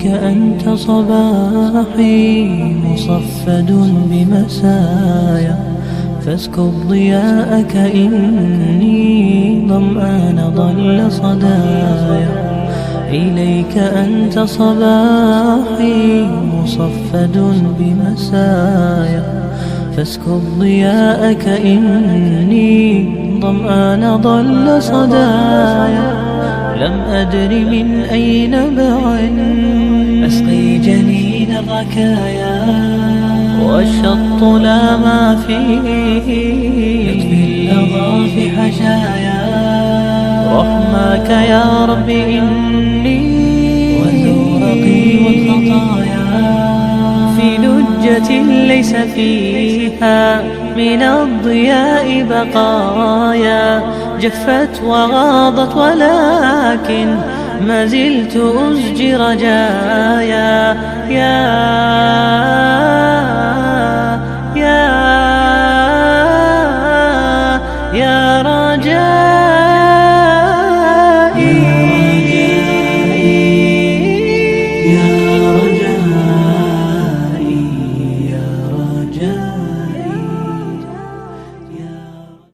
إليك أنت صباحي مصفد بمسايا، فاسكب ضياءك إني ظمآن ضل صدايا. إليك أنت صباحي مصفد بمسايا، فاسكب ضياءك إني ظمآن ضل صدايا. لم أدر من أين بعد أسقي جنين الركايا، والشط لا ما فيه يطفي اللظى في حشايا. رحماك يا رب إني وزورقي والخطايا في لجة ليس فيها من الضياء بقايا. جفت وغاضت ولكن ما زلت أزجي رجايا. يا